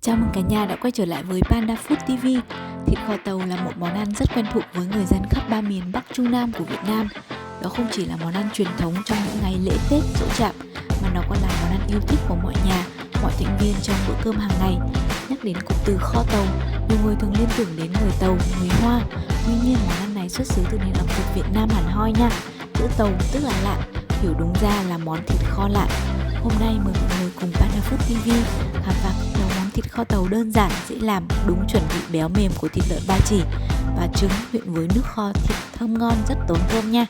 Chào mừng cả nhà đã quay trở lại với Panda Food TV. Thịt kho tàu là một món ăn rất quen thuộc với người dân khắp ba miền Bắc Trung Nam của Việt Nam. Đó không chỉ là món ăn truyền thống trong những ngày lễ Tết, Giỗ Chạp, mà nó còn là món ăn yêu thích của mọi nhà, mọi thành viên trong bữa cơm hàng ngày. Nhắc đến cụm từ kho tàu, nhiều người thường liên tưởng đến người Tàu, người Hoa. Tuy nhiên, món ăn này xuất xứ từ nền ẩm thực Việt Nam hẳn hoi nha. Chữ Tàu tức là lạ, hiểu đúng ra là món thịt kho lạ. Hôm nay mời mọi người cùng Panda Food TV khám phá cách nấu món thịt kho tàu đơn giản, dễ làm, đúng chuẩn vị béo mềm của thịt lợn Ba Chỉ và trứng quyện với nước kho thịt thơm ngon, rất tốn cơm nha.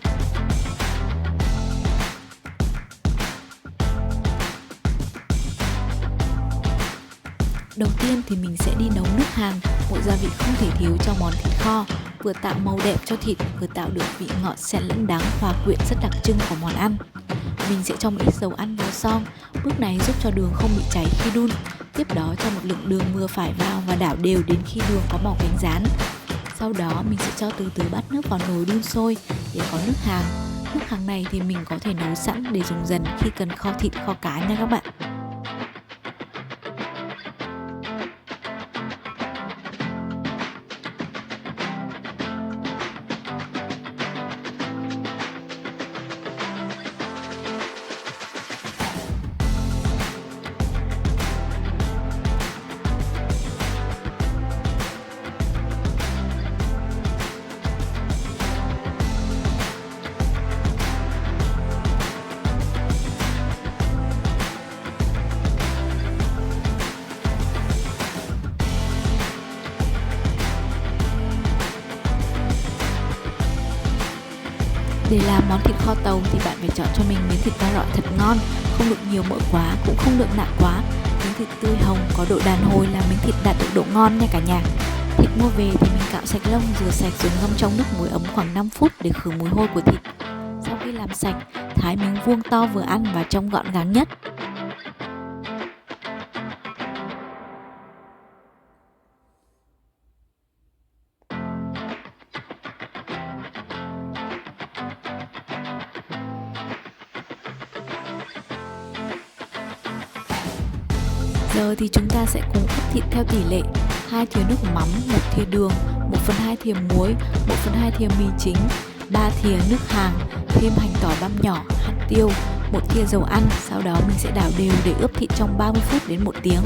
Đầu tiên thì mình sẽ đi nấu nước hàng, một gia vị không thể thiếu trong món thịt kho, vừa tạo màu đẹp cho thịt, vừa tạo được vị ngọt xen lẫn đắng hòa quyện rất đặc trưng của món ăn. Mình sẽ cho một ít dầu ăn vào xoong, bước này giúp cho đường không bị cháy khi đun. Tiếp đó cho một lượng đường vừa phải vào và đảo đều đến khi đường có màu cánh gián. Sau đó mình sẽ cho từ từ bát nước vào nồi đun sôi để có nước hàng. Nước hàng này thì mình có thể nấu sẵn để dùng dần khi cần kho thịt, kho cá nha các bạn. Để làm món thịt kho tàu thì bạn phải chọn cho mình miếng thịt ba rọi thật ngon, không được nhiều mỡ quá, cũng không được nặng quá. Miếng thịt tươi hồng có độ đàn hồi là miếng thịt đạt được độ ngon nha cả nhà. Thịt mua về thì mình cạo sạch lông, rửa sạch rồi ngâm trong nước muối ấm khoảng 5 phút để khử mùi hôi của thịt. Sau khi làm sạch, thái miếng vuông to vừa ăn và trông gọn gàng nhất. Giờ thì chúng ta sẽ cùng ướp thịt theo tỷ lệ 2 thìa nước mắm, 1 thìa đường, 1/2 thìa muối, 1/2 thìa mì chính, 3 thìa nước hàng, thêm hành tỏi băm nhỏ, hạt tiêu, 1 thìa dầu ăn. Sau đó mình sẽ đảo đều để ướp thịt trong 30 phút đến 1 tiếng.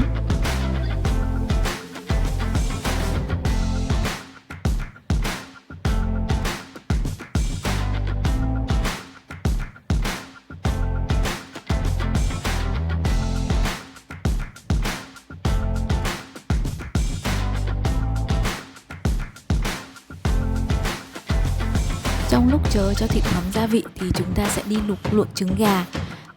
Trong lúc chờ cho thịt thấm gia vị thì chúng ta sẽ đi luộc trứng gà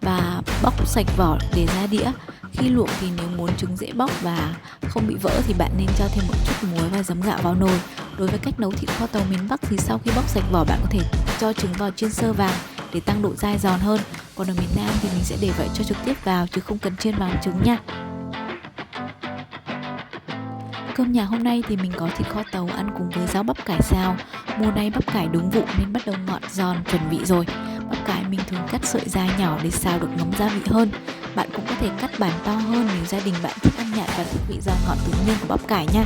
và bóc sạch vỏ để ra đĩa. Khi luộc thì nếu muốn trứng dễ bóc và không bị vỡ thì bạn nên cho thêm một chút muối và giấm gạo vào nồi. Đối với cách nấu thịt kho tàu miền Bắc thì sau khi bóc sạch vỏ bạn có thể cho trứng vào chiên sơ vàng để tăng độ dai giòn hơn. Còn ở miền Nam thì mình sẽ để vậy cho trực tiếp vào chứ không cần chiên vàng trứng nha. Cơm nhà hôm nay thì mình có thịt kho tàu ăn cùng với rau bắp cải xào. Mùa này bắp cải đúng vụ nên bắt đầu ngọt giòn chuẩn vị rồi. Bắp cải mình thường cắt sợi dài nhỏ để xào được ngấm gia vị hơn. Bạn cũng có thể cắt bản to hơn nếu gia đình bạn thích ăn nhạt và thích vị giòn ngọt tự nhiên của bắp cải nha.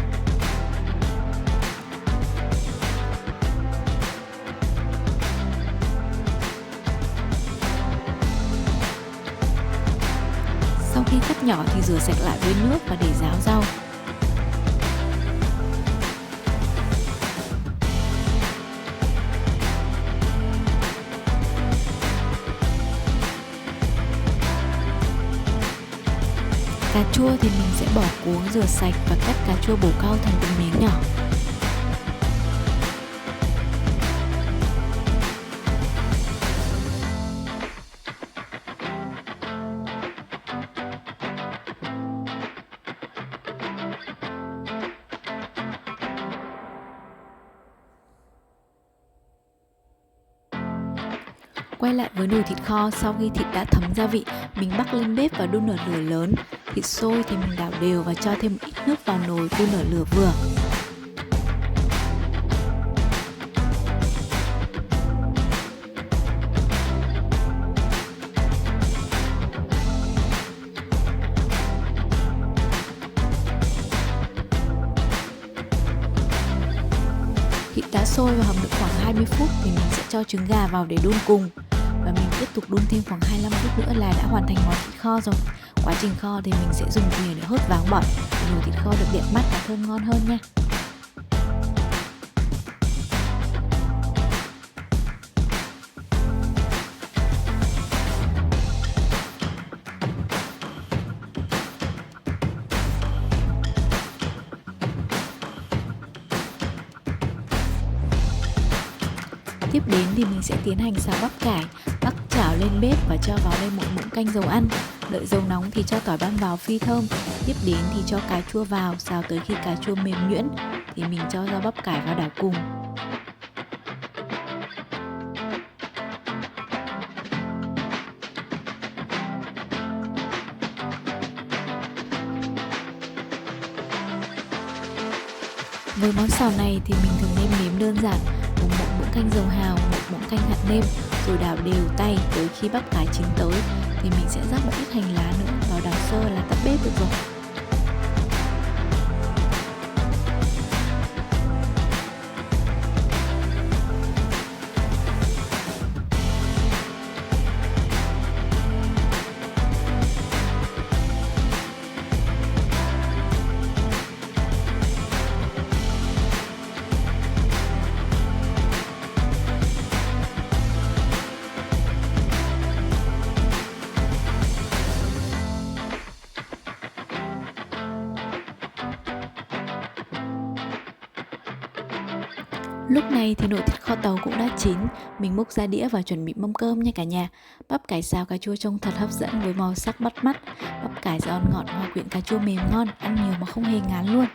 Sau khi cắt nhỏ thì rửa sạch lại với nước và để ráo rau. Cà chua thì mình sẽ bỏ cuống rửa sạch và cắt cà chua bổ cau thành từng miếng nhỏ. Quay lại với nồi thịt kho, sau khi thịt đã thấm gia vị, mình bắc lên bếp và đun ở lửa lớn. Thịt sôi thì mình đảo đều và cho thêm một ít nước vào nồi đun ở lửa vừa. Thịt đã sôi và hầm được khoảng 20 phút thì mình sẽ cho trứng gà vào để đun cùng. Và mình tiếp tục đun thêm khoảng 25 phút nữa là đã hoàn thành món thịt kho rồi. Quá trình kho thì mình sẽ dùng thìa để hớt váng bọt để nồi thịt kho được đẹp mắt và thơm ngon hơn nha. Tiếp đến thì mình sẽ tiến hành xào bắp cải, bắc chảo lên bếp và cho vào đây một muỗng canh dầu ăn. Đợi dầu nóng thì cho tỏi ban vào phi thơm. Tiếp đến thì cho cà chua vào, xào tới khi cà chua mềm nhuyễn thì mình cho rau bắp cải vào đảo cùng. Với món xào này thì mình thường nêm nếm đơn giản, cùng một muỗng canh dầu hào, một muỗng canh hạt nêm, rồi đảo đều tay tới khi bắp cải chín tới thì mình sẽ rắc một ít hành lá nữa vào đảo sơ là tắt bếp được rồi. Lúc này thì nồi thịt kho tàu cũng đã chín, mình múc ra đĩa và chuẩn bị mâm cơm nha cả nhà. Bắp cải xào cà chua trông thật hấp dẫn với màu sắc bắt mắt. Bắp cải giòn ngọt hòa quyện cà chua mềm ngon, ăn nhiều mà không hề ngán luôn.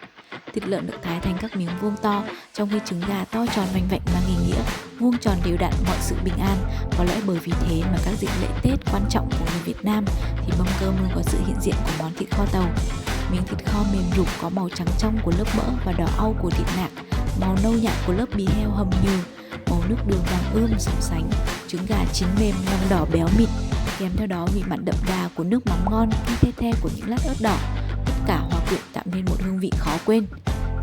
Thịt lợn được thái thành các miếng vuông to, trong khi trứng gà to tròn vành vạnh mang ý nghĩa vuông tròn đều đặn mọi sự bình an. Có lẽ bởi vì thế mà các dịp lễ Tết quan trọng của người Việt Nam thì mâm cơm luôn có sự hiện diện của món thịt kho tàu. Miếng thịt kho mềm rục có màu trắng trong của lớp mỡ và đỏ au của thịt nạc, màu nâu nhạt của lớp bì heo hầm nhừ, màu nước đường vàng ươm sóng sánh, trứng gà chín mềm lòng đỏ béo mịn, kèm theo đó vị mặn đậm đà của nước mắm ngon, the the của những lát ớt đỏ, tất cả hòa quyện tạo nên một hương vị khó quên.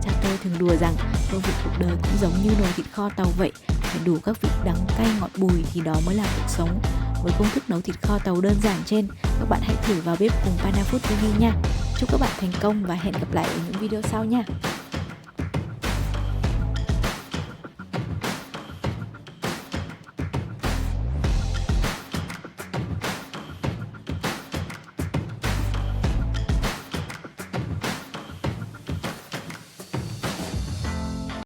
Cha tôi thường đùa rằng hương vị cuộc đời cũng giống như nồi thịt kho tàu vậy, phải đủ các vị đắng cay ngọt bùi thì đó mới là cuộc sống. Với công thức nấu thịt kho tàu đơn giản trên, các bạn hãy thử vào bếp cùng Panda Food TV nha. Chúc các bạn thành công và hẹn gặp lại ở những video sau nha.